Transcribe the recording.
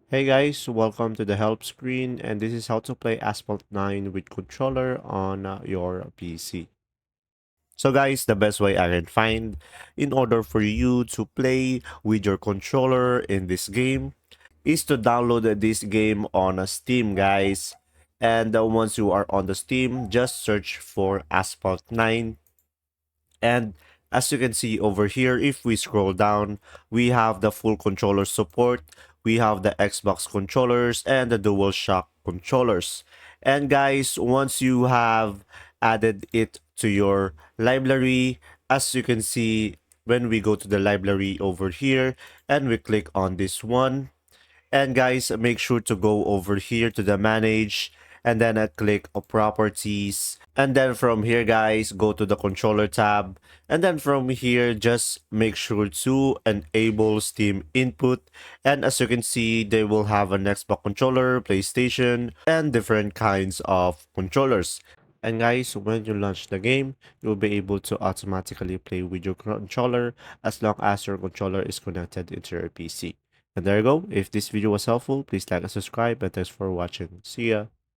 Hey guys, welcome to the help screen, and this is how to play Asphalt 9 with controller on your PC. So guys, the best way I can find in order for you to play with your controller in this game is to download this game on Steam, guys. And once you are on the Steam, just search for Asphalt 9. And as you can see over here, if we scroll down, we have the full controller support. We have the Xbox controllers and the DualShock controllers. And guys, once you have added it to your library, as you can see, when we go to the library over here and we click on this one, and guys, make sure to go over here to the manage and then click properties. And then from here, guys, go to the controller tab. And then from here, just make sure to enable Steam input. And as you can see, they will have an Xbox controller, PlayStation, and different kinds of controllers. And guys, when you launch the game, you'll be able to automatically play with your controller as long as your controller is connected into your PC. And there you go. If this video was helpful, please like and subscribe, and thanks for watching. See ya.